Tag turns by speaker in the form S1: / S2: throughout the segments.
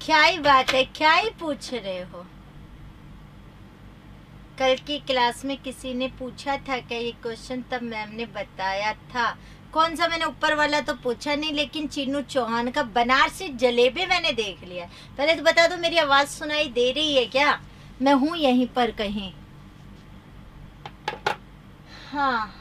S1: क्या ही बात है, क्या ही पूछ रहे हो। कल की क्लास में किसी ने पूछा था क्या ये क्वेश्चन, तब मैम ने बताया था। कौन सा? मैंने ऊपर वाला तो पूछा नहीं, लेकिन चीनू चौहान का बनारसी जलेबी मैंने देख लिया। पहले तो बता दो, मेरी आवाज सुनाई दे रही है क्या? मैं हूं यहीं पर कहीं। हाँ,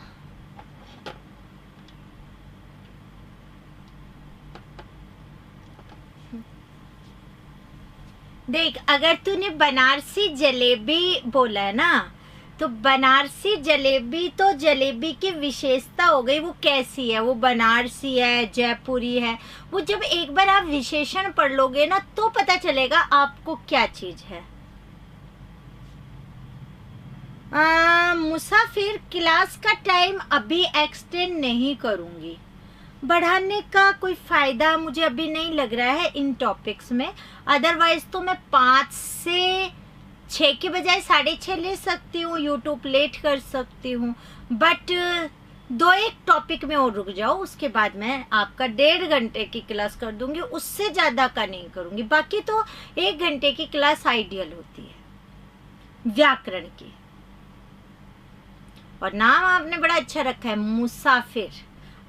S1: देख, अगर तूने बनारसी जलेबी बोला है ना, तो बनारसी जलेबी तो जलेबी की विशेषता हो गई। वो कैसी है? वो बनारसी है, जयपुरी है। वो जब एक बार आप विशेषण पढ़ लोगे ना, तो पता चलेगा आपको क्या चीज है। मुसाफिर क्लास का टाइम अभी एक्सटेंड नहीं करूंगी। बढ़ाने का कोई फायदा मुझे अभी नहीं लग रहा है इन टॉपिक्स में। अदरवाइज तो मैं 5 से 6 के बजाय 6:30 ले सकती हूँ, यूट्यूब लेट कर सकती हूँ। बट 2-1 टॉपिक में और रुक जाओ, उसके बाद मैं आपका 1.5 घंटे की क्लास कर दूंगी, उससे ज्यादा का नहीं करूंगी। बाकी तो 1 घंटे की क्लास आइडियल होती है व्याकरण की। और नाम आपने बड़ा अच्छा रखा है, मुसाफिर।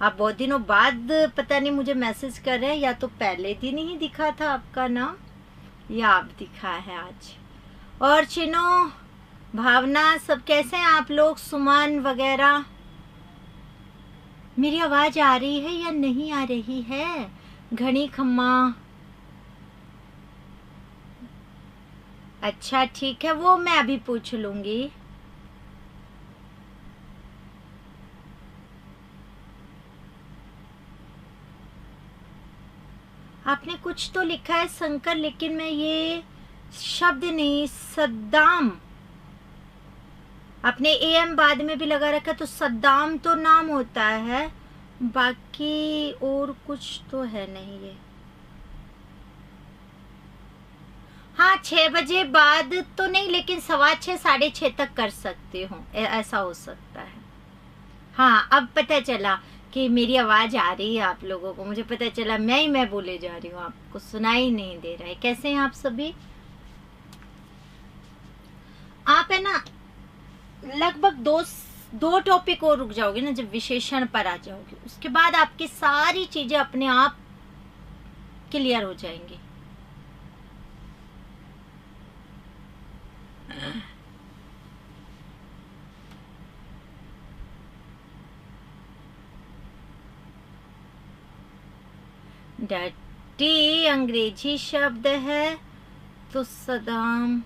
S1: आप बहुत दिनों बाद पता नहीं मुझे मैसेज कर रहे हैं, या तो पहले दिन ही दिखा था आपका नाम, या आप दिखा है आज। और चिनो, भावना, सब कैसे हैं आप लोग? सुमन वगैरह, मेरी आवाज आ रही है या नहीं आ रही है? घनी खम्मा, अच्छा ठीक है, वो मैं अभी पूछ लूंगी। आपने कुछ तो लिखा है शंकर, लेकिन मैं ये शब्द नहीं, सद्दाम। आपने एम बाद में भी लगा रखा, तो सद्दाम तो नाम होता है, बाकी और कुछ तो है नहीं ये। हाँ, 6 बजे बाद तो नहीं, लेकिन 6:15 6:30 तक कर सकती हूँ, ऐसा हो सकता है। हाँ, अब पता चला कि मेरी आवाज आ रही है आप लोगों को। मुझे पता चला मैं बोले जा रही हूँ, आपको सुनाई नहीं दे रहा है। कैसे हैं आप सभी? आप है ना, लगभग दो टॉपिक और रुक जाओगे ना, जब विशेषण पर आ जाओगे, उसके बाद आपकी सारी चीजें अपने आप क्लियर हो जाएंगी। डर्टी अंग्रेजी शब्द है, तो सदाम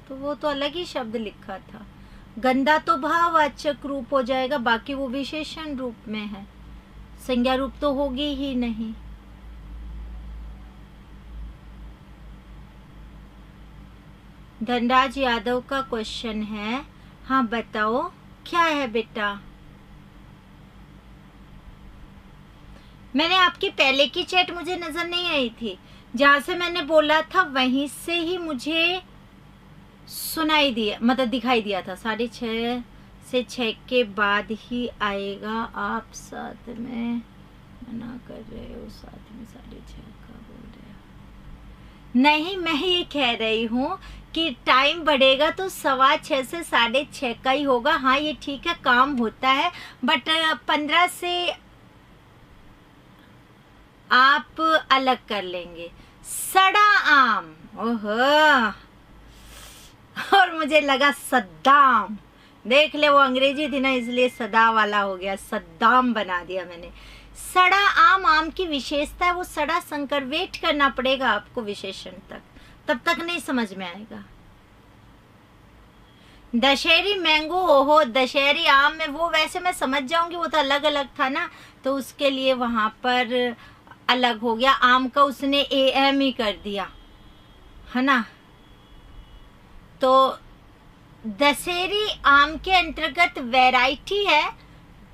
S1: तो वो तो अलग ही शब्द लिखा था। गंदा तो भाववाचक रूप हो जाएगा, बाकी वो विशेषण रूप में है, संज्ञा रूप तो होगी ही नहीं। धनराज यादव का क्वेश्चन है। हाँ बताओ, क्या है बेटा? मैंने आपकी पहले की चैट मुझे नजर नहीं आई थी, जहां से मैंने बोला था वहीं से ही मुझे सुनाई दिया, मतलब दिखाई दिया था। 6:30 से 6 के बाद ही आएगा। आप साथ में मना कर रहे हो, साथ में 6:30 का बोल रहे हो। नहीं, मैं ये कह रही हूँ कि टाइम बढ़ेगा तो 6:15 से 6:30 का ही होगा। हाँ ये ठीक है, काम होता है, बट 15 से आप अलग कर लेंगे। सड़ा आम, ओहो, और मुझे लगा सद्दाम। देख ले, वो अंग्रेजी थी ना, इसलिए सदा वाला हो गया, सद्दाम बना दिया मैंने। सड़ा आम, आम की विशेषता है वो सड़ा संकर। वेट करना पड़ेगा आपको विशेषण तक, तब तक नहीं समझ में आएगा। दशहरी मैंगो, ओहो, दशहरी आम में वो वैसे मैं समझ जाऊंगी, वो तो अलग अलग था ना, तो उसके लिए वहां पर अलग हो गया। आम का उसने एम ही कर दिया है ना। तो दशहरी आम के अंतर्गत वैरायटी है,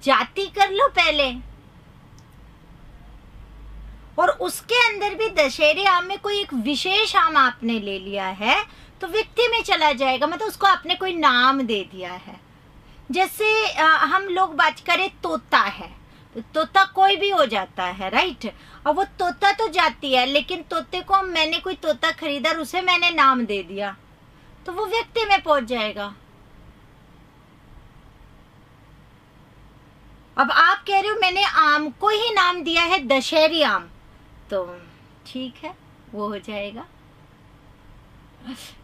S1: जाति कर लो पहले, और उसके अंदर भी दशहरी आम में कोई एक विशेष आम आपने ले लिया है तो व्यक्ति में चला जाएगा, मतलब उसको आपने कोई नाम दे दिया है। जैसे हम लोग बात करें तोता है, तोता कोई भी हो जाता है, राइट। अब वो तोता तो जाती है, लेकिन तोते को मैंने कोई तोता खरीदा और उसे मैंने नाम दे दिया तो वो व्यक्ति में पहुंच जाएगा। अब आप कह रहे हो मैंने आम को ही नाम दिया है दशहरी आम, तो ठीक है, वो हो जाएगा।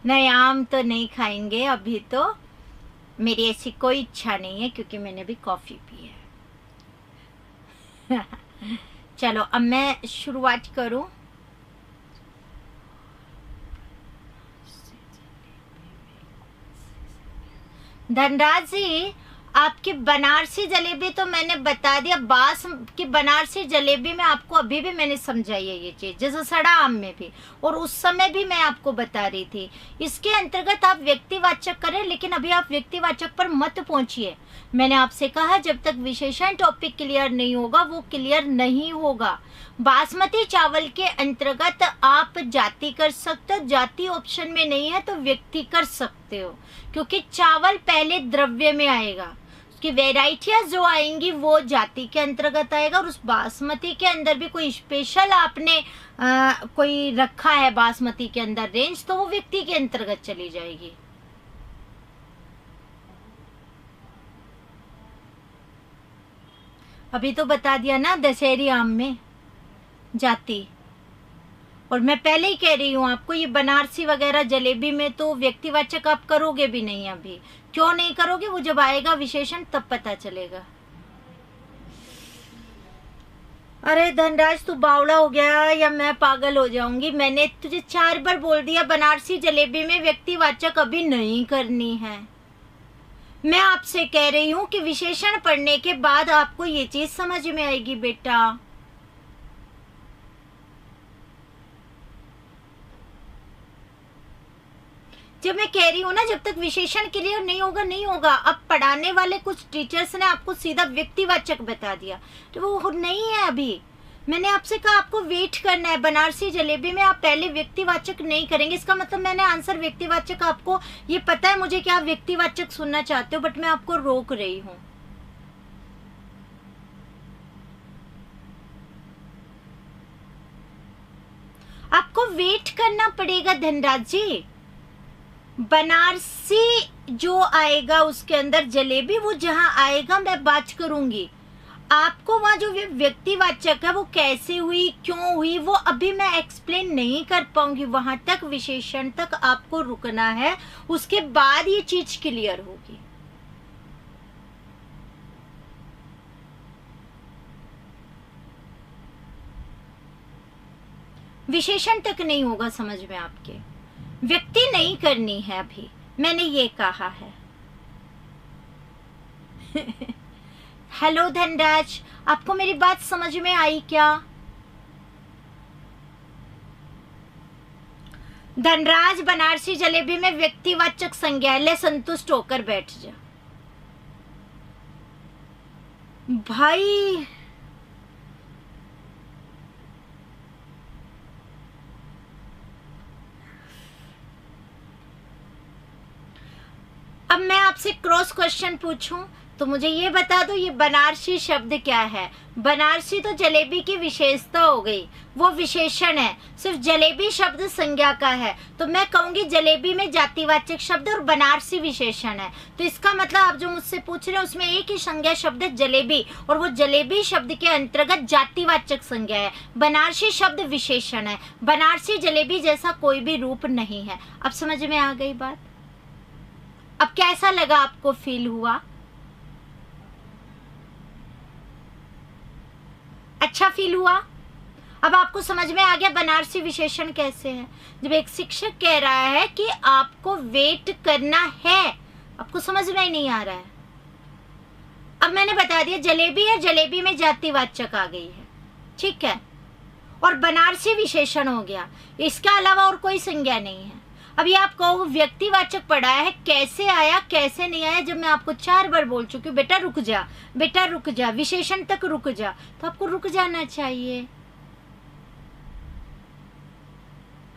S1: नहीं, आम तो नहीं खाएंगे अभी, तो मेरी ऐसी कोई इच्छा नहीं है क्योंकि मैंने भी कॉफी पी है। चलो अब मैं शुरुआत करूं। धनराज जी, आपकी बनारसी जलेबी तो मैंने बता दिया। बास की बनारसी जलेबी में आपको अभी भी मैंने समझाई है ये चीज, जैसे सड़ा आम में भी, और उस समय भी मैं आपको बता रही थी। इसके अंतर्गत आप व्यक्तिवाचक करें, लेकिन अभी आप व्यक्तिवाचक पर मत पहुंचिए। मैंने आपसे कहा जब तक विशेषण टॉपिक क्लियर नहीं होगा वो क्लियर नहीं होगा। बासमती चावल के अंतर्गत आप जाति कर सकते हो, जाति ऑप्शन में नहीं है तो व्यक्ति कर सकते हो, क्योंकि चावल पहले द्रव्य में आएगा, उसकी वेराइटियां जो आएंगी वो जाति के अंतर्गत आएगा। और उस बासमती के अंदर भी कोई स्पेशल आपने कोई रखा है बासमती के अंदर रेंज, तो वो व्यक्ति के अंतर्गत चली जाएगी। अभी तो बता दिया ना दशहरी आम में जाति। और मैं पहले ही कह रही हूँ आपको, ये बनारसी वगैरह जलेबी में तो व्यक्तिवाचक आप करोगे भी नहीं। अभी क्यों नहीं करोगे, वो जब आएगा विशेषण तब पता चलेगा। अरे धनराज, तू बावड़ा हो गया या मैं पागल हो जाऊंगी? मैंने तुझे 4 बार बोल दिया बनारसी जलेबी में व्यक्तिवाचक अभी नहीं करनी है। मैं आपसे कह रही हूँ कि विशेषण पढ़ने के बाद आपको ये चीज समझ में आएगी बेटा। जब मैं कह रही हूँ ना, जब तक विशेषण क्लियर नहीं होगा नहीं होगा। अब पढ़ाने वाले कुछ टीचर्स ने आपको सीधा व्यक्तिवाचक बता दिया, तो वो नहीं है। अभी मैंने आपसे कहा आपको वेट करना है। बनारसी जलेबी में आप पहले व्यक्तिवाचक नहीं करेंगे, इसका मतलब मैंने आंसर व्यक्तिवाचक, आपको ये पता है मुझे कि आप व्यक्तिवाचक सुनना चाहते हो, बट मैं आपको रोक रही हूँ। आपको वेट करना पड़ेगा धनराज जी। बनारसी जो आएगा उसके अंदर जलेबी, वो जहां आएगा मैं बात करूंगी। आपको वहां जो व्यक्तिवाचक है वो कैसे हुई, क्यों हुई, वो अभी मैं एक्सप्लेन नहीं कर पाऊंगी। वहां तक विशेषण तक आपको रुकना है, उसके बाद ये चीज क्लियर होगी। विशेषण तक नहीं होगा समझ में आपके, व्यक्ति नहीं करनी है अभी, मैंने ये कहा है। हेलो धनराज, आपको मेरी बात समझ में आई क्या? धनराज, बनारसी जलेबी में व्यक्तिवाचक संज्ञा है, ले संतुष्ट होकर बैठ जा भाई। अब मैं आपसे क्रॉस क्वेश्चन पूछूं तो मुझे ये बता दो, ये बनारसी शब्द क्या है? बनारसी तो जलेबी की विशेषता हो गई, वो विशेषण है। सिर्फ जलेबी शब्द संज्ञा का है, तो मैं कहूंगी जलेबी में जातिवाचक शब्द और बनारसी विशेषण है। तो इसका मतलब आप जो मुझसे पूछ रहे हैं उसमें एक ही संज्ञा शब्द है जलेबी, और वो जलेबी शब्द के अंतर्गत जातिवाचक संज्ञा है। बनारसी शब्द विशेषण है, बनारसी जलेबी जैसा कोई भी रूप नहीं है। अब समझ में आ गई बात? अब कैसा लगा आपको, फील हुआ? अच्छा फील हुआ? अब आपको समझ में आ गया बनारसी विशेषण कैसे है। जब एक शिक्षक कह रहा है कि आपको वेट करना है, आपको समझ में ही नहीं आ रहा है। अब मैंने बता दिया जलेबी है, जलेबी में जातिवाचक आ गई है, ठीक है, और बनारसी विशेषण हो गया। इसके अलावा और कोई संज्ञा नहीं है। अभी आप कहो व्यक्तिवाचक पढ़ा है, कैसे आया कैसे नहीं आया, जब मैं आपको 4 बार बोल चुकी हूँ बेटा रुक जा, बेटा रुक जा, विशेषण तक रुक जा, तो आपको रुक जाना चाहिए।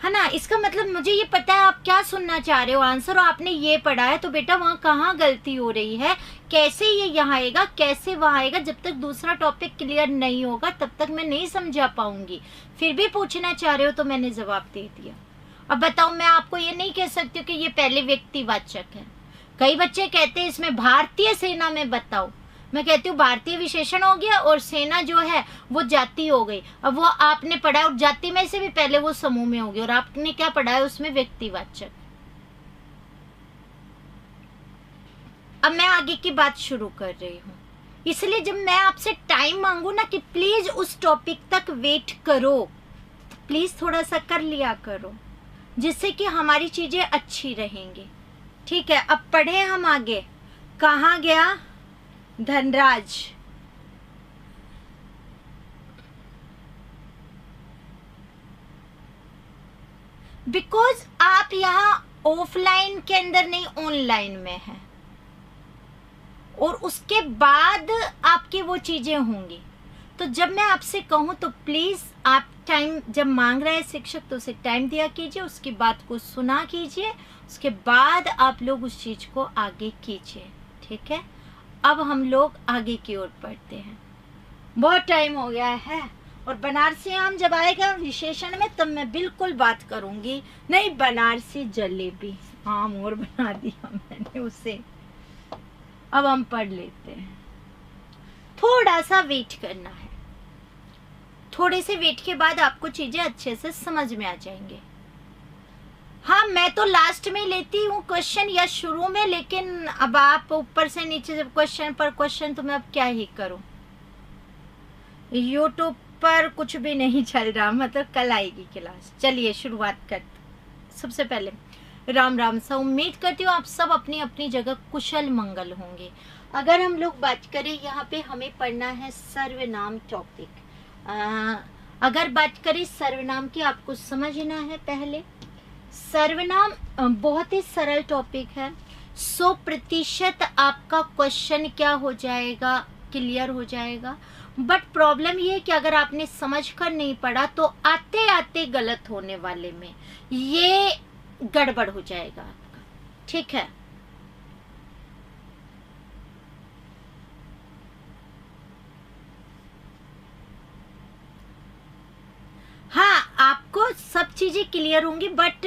S1: है ना। इसका मतलब मुझे ये पता है आप क्या सुनना चाह रहे हो आंसर, और आपने ये पढ़ा है, तो बेटा वहाँ कहाँ गलती हो रही है, कैसे ये यहाँ आएगा, कैसे वहाँ आएगा। जब तक दूसरा टॉपिक क्लियर नहीं होगा तब तक मैं नहीं समझा पाऊंगी। फिर भी पूछना चाह रहे हो तो मैंने जवाब दे दिया। अब बताओ, मैं आपको ये नहीं कह सकती हूँ कि ये पहले व्यक्तिवाचक है। कई बच्चे कहते हैं इसमें भारतीय सेना में बताओ, मैं कहती हूँ भारतीय विशेषण हो गया और सेना जो है वो जाति हो गई। अब वो आपने पढ़ा है और जाति में से भी पहले वो समूह में होगी, और आपने क्या पढ़ा है उसमें व्यक्तिवाचक। अब मैं आगे की बात शुरू कर रही हूँ, इसलिए जब मैं आपसे टाइम मांगू ना कि प्लीज उस टॉपिक तक वेट करो, तो प्लीज थोड़ा सा कर लिया करो, जिससे कि हमारी चीजें अच्छी रहेंगी। ठीक है, अब पढ़े हम आगे। कहाँ गया धनराज? बिकॉज आप यहाँ ऑफलाइन के अंदर नहीं, ऑनलाइन में है, और उसके बाद आपकी वो चीजें होंगी। तो जब मैं आपसे कहूँ तो प्लीज आप टाइम जब मांग रहे हैं शिक्षक तो उसे टाइम दिया कीजिए, उसकी बात को सुना कीजिए, उसके बाद आप लोग उस चीज को आगे कीजिए। ठीक है, अब हम लोग आगे की ओर बढ़ते हैं। बहुत टाइम हो गया है, और बनारसी आम जब आएगा विशेषण में तब मैं बिल्कुल बात करूंगी। नहीं, बनारसी जलेबी आम और बना दिया मैंने उसे। अब हम पढ़ लेते हैं, थोड़ा सा वेट करना है, थोड़े से वेट के बाद आपको चीजें अच्छे से समझ में आ जाएंगे। हाँ, मैं तो लास्ट में लेती हूँ क्वेश्चन या शुरू में, लेकिन अब आप ऊपर से नीचे जब क्वेश्चन पर क्वेश्चन, तो मैं अब क्या ही करूँ। यूट्यूब पर कुछ भी नहीं चल रहा, मतलब कल आएगी क्लास। चलिए शुरुआत करते। सबसे पहले राम राम सा, उम्मीद करती हूँ आप सब अपनी अपनी जगह कुशल मंगल होंगे। अगर हम लोग बात करें, यहाँ पे हमें पढ़ना है सर्वनाम टॉपिक। अगर बात करें सर्वनाम की, आपको समझना है पहले सर्वनाम बहुत ही सरल टॉपिक है। 100% आपका क्वेश्चन क्या हो जाएगा, क्लियर हो जाएगा। बट प्रॉब्लम ये है कि अगर आपने समझकर नहीं पढ़ा तो आते आते गलत होने वाले में ये गड़बड़ हो जाएगा आपका। ठीक है, हाँ आपको सब चीजें क्लियर होंगी, बट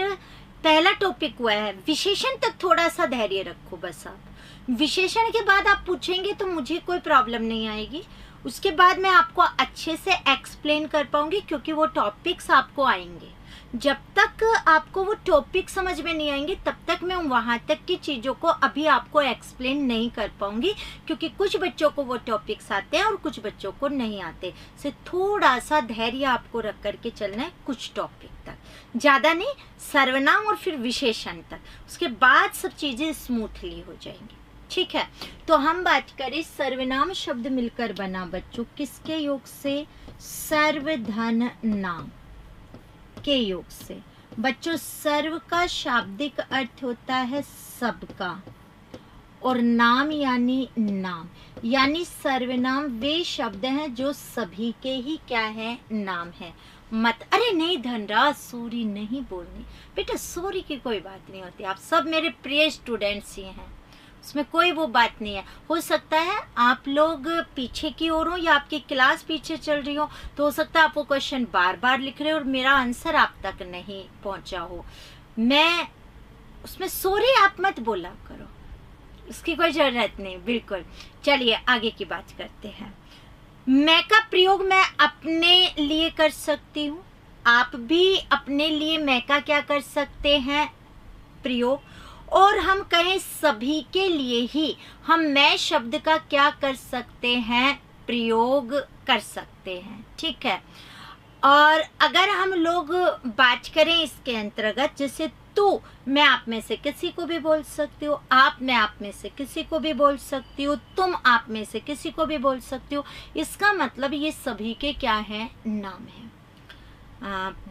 S1: पहला टॉपिक हुआ है विशेषण तक थोड़ा सा धैर्य रखो बस। आप विशेषण के बाद आप पूछेंगे तो मुझे कोई प्रॉब्लम नहीं आएगी, उसके बाद मैं आपको अच्छे से एक्सप्लेन कर पाऊंगी, क्योंकि वो टॉपिक्स आपको आएंगे। जब तक आपको वो टॉपिक समझ में नहीं आएंगे तब तक मैं वहां तक की चीज़ों को अभी आपको एक्सप्लेन नहीं कर पाऊंगी, क्योंकि कुछ बच्चों को वो टॉपिक्स आते हैं और कुछ बच्चों को नहीं आते। से थोड़ा सा धैर्य आपको रख करके चलना है कुछ टॉपिक तक, ज़्यादा नहीं, सर्वनाम और फिर विशेषण तक, उसके बाद सब चीज़ें स्मूथली हो जाएंगी। ठीक है, तो हम बात करें सर्वनाम शब्द मिलकर बना बच्चों किसके योग से, सर्वधन नाम के योग से। बच्चों सर्व का शाब्दिक अर्थ होता है सबका, और नाम यानी नाम, यानी सर्वनाम वे शब्द हैं जो सभी के ही क्या है, नाम है। मत अरे नहीं धनराज सॉरी नहीं बोलनी बेटा, सॉरी की कोई बात नहीं होती, आप सब मेरे प्रिय स्टूडेंट्स ही हैं, उसमें कोई वो बात नहीं है। हो सकता है आप लोग पीछे की ओर हो या आपकी क्लास पीछे चल रही हो, तो हो सकता है आप वो क्वेश्चन बार बार लिख रहे हो और मेरा आंसर आप तक नहीं पहुंचा हो। मैं उसमें सॉरी आप मत बोला करो, उसकी कोई जरूरत नहीं, बिल्कुल। चलिए आगे की बात करते हैं। मैं का प्रयोग मैं अपने लिए कर सकती हूँ, आप भी अपने लिए मैं का क्या कर सकते हैं, प्रयोग। और हम कहें सभी के लिए ही हम मैं शब्द का क्या कर सकते हैं, प्रयोग कर सकते हैं। ठीक है, और अगर हम लोग बात करें इसके अंतर्गत, जैसे तू मैं आप में से किसी को भी बोल सकती हूँ, आप मैं आप में से किसी को भी बोल सकती हूँ, तुम आप में से किसी को भी बोल सकती हो, इसका मतलब ये सभी के क्या है, नाम है।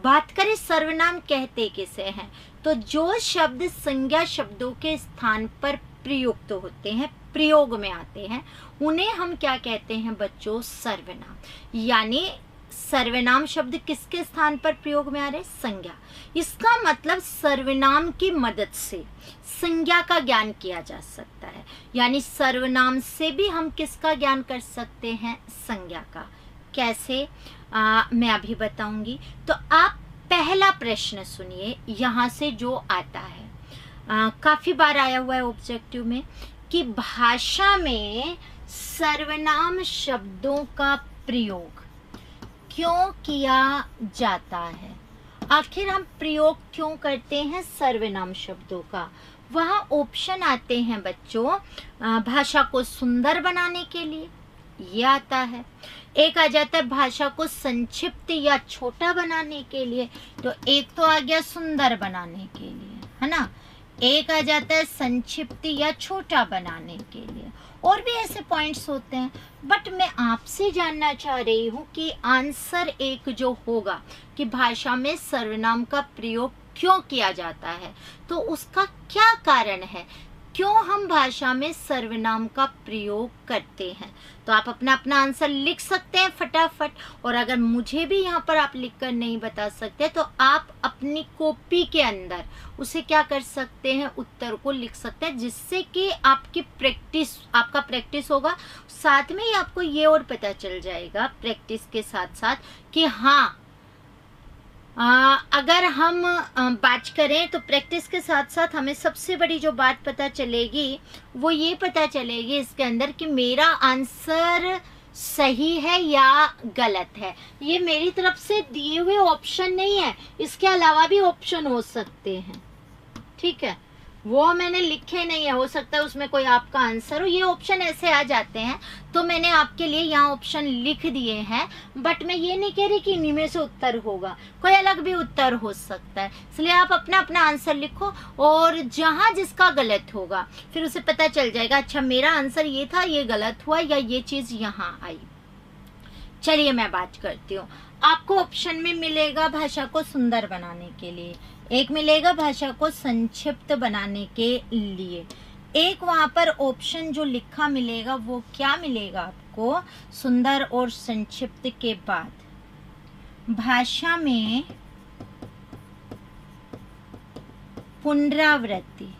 S1: बात करें सर्वनाम कहते किसे हैं, तो जो शब्द संज्ञा शब्दों के स्थान पर प्रयुक्त होते हैं, प्रयोग में आते हैं, उन्हें हम क्या कहते हैं बच्चों, सर्वनाम। यानी सर्वनाम शब्द किसके स्थान पर प्रयोग में आ रहे? संज्ञा। इसका मतलब सर्वनाम की मदद से संज्ञा का ज्ञान किया जा सकता है, यानी सर्वनाम से भी हम किसका ज्ञान कर सकते हैं? संज्ञा का। कैसे? मैं अभी बताऊंगी। तो आप पहला प्रश्न सुनिए, यहाँ से जो आता है, काफी बार आया हुआ है ऑब्जेक्टिव में, कि भाषा में सर्वनाम शब्दों का प्रयोग क्यों किया जाता है? आखिर हम प्रयोग क्यों करते हैं सर्वनाम शब्दों का? वहाँ ऑप्शन आते हैं बच्चों, भाषा को सुंदर बनाने के लिए, ये आता है। एक आ जाता है भाषा को संक्षिप्त या छोटा बनाने के लिए, तो एक तो आ गया सुंदर बनाने के लिए, है ना। एक आ जाता है संक्षिप्त या छोटा बनाने के लिए, और भी ऐसे पॉइंट्स होते हैं। बट मैं आपसे जानना चाह रही हूँ कि आंसर एक जो होगा कि भाषा में सर्वनाम का प्रयोग क्यों किया जाता है, तो उसका क्या कारण है, क्यों हम भाषा में सर्वनाम का प्रयोग करते हैं। तो आप अपना अपना आंसर लिख सकते हैं फटाफट, और अगर मुझे भी यहाँ पर आप लिखकर नहीं बता सकते तो आप अपनी कॉपी के अंदर उसे क्या कर सकते हैं, उत्तर को लिख सकते हैं, जिससे कि आपकी आपका प्रैक्टिस होगा। साथ में ही आपको ये और पता चल जाएगा प्रैक्टिस के साथ साथ कि हाँ, अगर हम बात करें तो प्रैक्टिस के साथ साथ हमें सबसे बड़ी जो बात पता चलेगी वो ये पता चलेगी इसके अंदर कि मेरा आंसर सही है या गलत है। ये मेरी तरफ से दिए हुए ऑप्शन नहीं है, इसके अलावा भी ऑप्शन हो सकते हैं, ठीक है, वो मैंने लिखे नहीं है, हो सकता है उसमें कोई आपका आंसर हो। ये ऑप्शन ऐसे आ जाते हैं, तो मैंने आपके लिए यहाँ ऑप्शन लिख दिए हैं, बट मैं ये नहीं कह रही कि इन्हीं में से उत्तर होगा, कोई अलग भी उत्तर हो सकता है। इसलिए आप अपना अपना आंसर लिखो, और जहाँ जिसका गलत होगा फिर उसे पता चल जाएगा, अच्छा मेरा आंसर ये था, ये गलत हुआ, या ये चीज़ यहाँ आई। चलिए मैं बात करती हूँ। आपको ऑप्शन में मिलेगा भाषा को सुंदर बनाने के लिए, एक मिलेगा भाषा को संक्षिप्त बनाने के लिए, एक वहाँ पर ऑप्शन जो लिखा मिलेगा वो क्या मिलेगा आपको, सुंदर और संक्षिप्त के बाद भाषा में पुनरावृत्ति,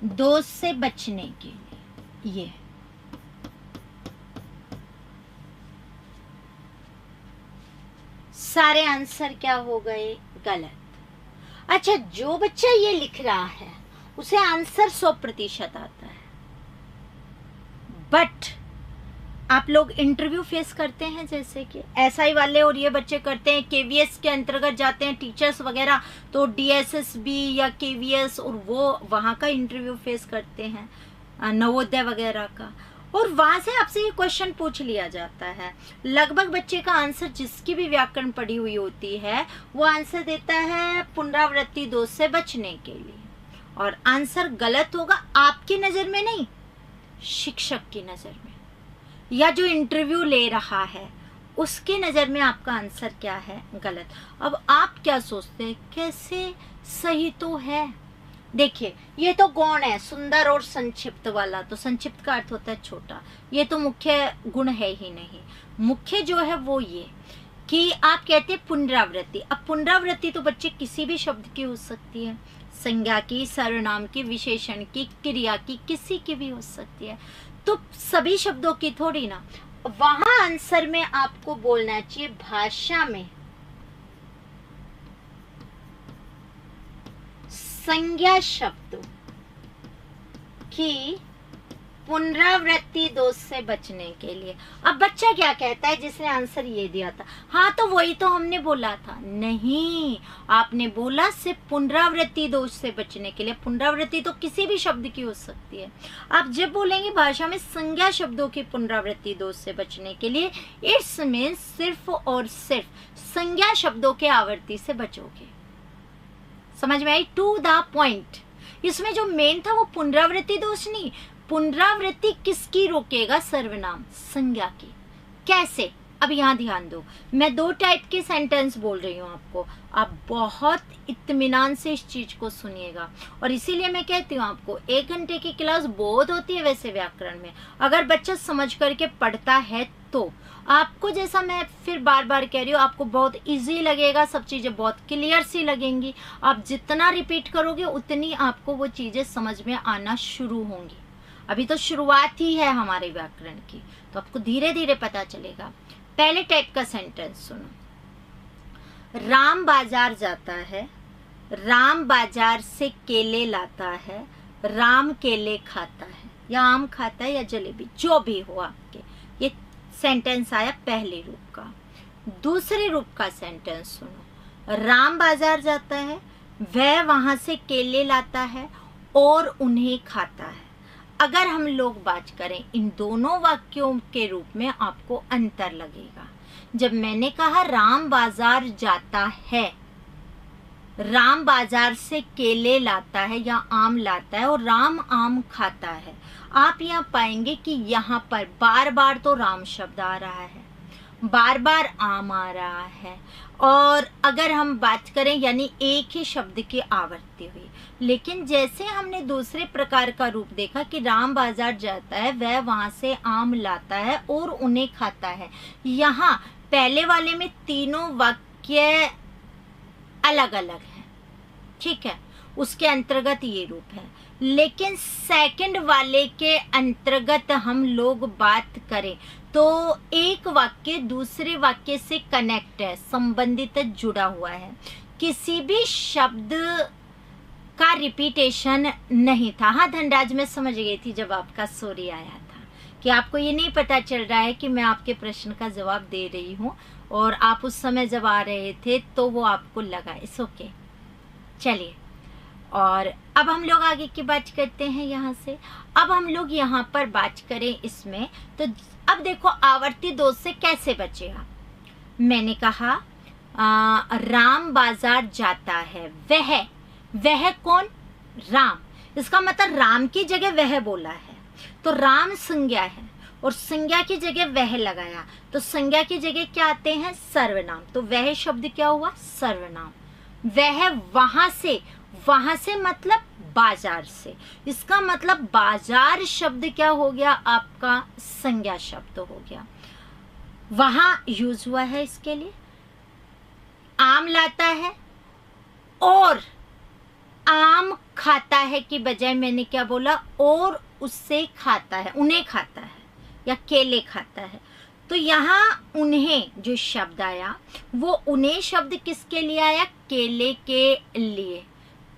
S1: दोष से बचने के लिए। ये सारे आंसर क्या हो गए, गलत। अच्छा, जो बच्चा ये लिख रहा है उसे आंसर 100% आता है, बट आप लोग इंटरव्यू फेस करते हैं जैसे कि SI वाले, और ये बच्चे करते हैं KVS के अंतर्गत जाते हैं टीचर्स वगैरह, तो DSSB या KVS, और वो वहाँ का इंटरव्यू फेस करते हैं नवोदय वगैरह का, और वहां से आपसे ये क्वेश्चन पूछ लिया जाता है। लगभग बच्चे का आंसर, जिसकी भी व्याकरण पढ़ी हुई होती है, वो आंसर देता है पुनरावृत्ति दोष से बचने के लिए, और आंसर गलत होगा आपकी नजर में नहीं, शिक्षक की नजर में, या जो इंटरव्यू ले रहा है उसके नजर में आपका आंसर क्या है, गलत। अब आप क्या सोचते हैं, कैसे सही तो है? देखिए, ये तो गौण है, सुंदर और संक्षिप्त वाला, तो संक्षिप्त का अर्थ होता है छोटा, ये तो मुख्य गुण है ही नहीं। मुख्य जो है वो ये कि आप कहते हैं पुनरावृत्ति। अब पुनरावृत्ति तो बच्चे किसी भी शब्द की हो सकती है, संज्ञा की, सर्वनाम की, विशेषण की, क्रिया की, किसी की भी हो सकती है, तो सभी शब्दों की थोड़ी ना। वहां आंसर में आपको बोलना चाहिए भाषा में संज्ञा शब्दों की पुनरावृत्ति दोष से बचने के लिए। अब बच्चा क्या कहता है जिसने आंसर ये दिया था, हाँ तो वही तो हमने बोला था। नहीं, आपने बोला सिर्फ पुनरावृत्ति दोष से बचने के लिए। पुनरावृत्ति तो किसी भी शब्द की हो सकती है। आप जब बोलेंगे भाषा में संज्ञा शब्दों की पुनरावृत्ति दोष से बचने के लिए, इट्स मीन सिर्फ और सिर्फ संज्ञा शब्दों के आवर्ती से बचोगे। समझ में आई? To the point. इसमें जो मेन था वो पुनरावृत्ति दोष नहीं, पुनरावृत्ति किसकी रोकेगा? सर्वनाम, संज्ञा की। कैसे? अब यहाँ ध्यान दो, मैं 2 टाइप के सेंटेंस बोल रही हूँ आपको, आप बहुत इत्मीनान से इस चीज को सुनिएगा। और इसीलिए मैं कहती हूँ आपको 1 घंटे की क्लास बहुत होती है वैसे व्याकरण में, अगर बच्चा समझ करके पढ़ता है तो आपको, जैसा मैं फिर बार बार कह रही हूँ, आपको बहुत इजी लगेगा, सब चीज़ें बहुत क्लियर सी लगेंगी। आप जितना रिपीट करोगे उतनी आपको वो चीज़ें समझ में आना शुरू होंगी। अभी तो शुरुआत ही है हमारे व्याकरण की, तो आपको धीरे धीरे पता चलेगा। पहले टाइप का सेंटेंस सुनो, राम बाजार जाता है, राम बाजार से केले लाता है, राम केले खाता है, या आम खाता है या जलेबी, जो भी हो आपके। ये सेंटेंस आया पहले रूप का। दूसरे रूप का सेंटेंस सुनो, राम बाजार जाता है, वह वहां से केले लाता है और उन्हें खाता है। अगर हम लोग बात करें इन दोनों वाक्यों के रूप में, आपको अंतर लगेगा। जब मैंने कहा राम बाजार जाता है, राम बाजार से केले लाता है या आम लाता है और राम आम खाता है, आप यहाँ पाएंगे कि यहाँ पर बार बार तो राम शब्द आ रहा है, बार बार आम आ रहा है। और अगर हम बात करें यानी एक ही शब्द की आवर्ती हुई। लेकिन जैसे हमने दूसरे प्रकार का रूप देखा कि राम बाजार जाता है, वह वहां से आम लाता है और उन्हें खाता है, यहाँ पहले वाले में तीनों वाक्य अलग अलग हैं, ठीक है, उसके अंतर्गत ये रूप है। लेकिन सेकंड वाले के अंतर्गत हम लोग बात करें तो एक वाक्य दूसरे वाक्य से कनेक्ट है, संबंधित है, जुड़ा हुआ है। किसी भी शब्द का रिपीटेशन नहीं था। हाँ धनराज, मैं समझ गई थी जब आपका स्टोरी आया था कि आपको ये नहीं पता चल रहा है कि मैं आपके प्रश्न का जवाब दे रही हूँ, और आप उस समय जब आ रहे थे तो वो आपको लगा। इट्स ओके, चलिए। और अब हम लोग आगे की बात करते हैं यहाँ से। अब हम लोग यहाँ पर बात करें इसमें, तो अब देखो आवर्ती दोष से कैसे बचेगा। मैंने कहा राम बाजार जाता है, वह कौन? राम। इसका मतलब राम की जगह वह बोला है, तो राम संज्ञा है और संज्ञा की जगह वह लगाया, तो संज्ञा की जगह क्या आते हैं? सर्वनाम। तो वह शब्द क्या हुआ? सर्वनाम। वह वहां से मतलब बाजार से, इसका मतलब बाजार शब्द क्या हो गया? आपका संज्ञा शब्द हो गया, वहां यूज हुआ है इसके लिए। आम लाता है और आम खाता है की बजाय मैंने क्या बोला? और उससे खाता है, उन्हें खाता है या केले खाता है। तो यहाँ उन्हें जो शब्द आया वो उन्हें शब्द किसके लिए आया? केले के लिए,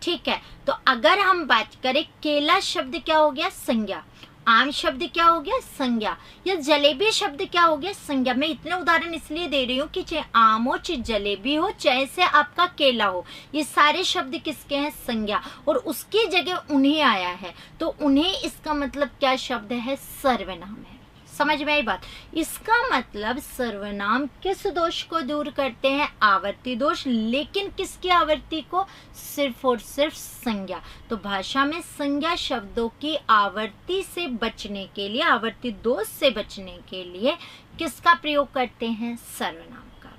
S1: ठीक है। तो अगर हम बात करें, केला शब्द क्या हो गया? संज्ञा। आम शब्द क्या हो गया? संज्ञा। या जलेबी शब्द क्या हो गया? संज्ञा। मैं इतने उदाहरण इसलिए दे रही हूँ कि चाहे आम हो, चाहे जलेबी हो, चाहे से आपका केला हो, ये सारे शब्द किसके हैं? संज्ञा। और उसकी जगह उन्हें आया है, तो उन्हें इसका मतलब क्या शब्द है? सर्वनाम है। समझ में आई बात? इसका मतलब सर्वनाम किस दोष को दूर करते हैं? आवर्ती दोष। लेकिन किसकी आवर्ती को? सिर्फ और सिर्फ संज्ञा। तो भाषा में संज्ञा शब्दों की आवर्ती से बचने के लिए, आवर्ती दोष से बचने के लिए किसका प्रयोग करते हैं? सर्वनाम का।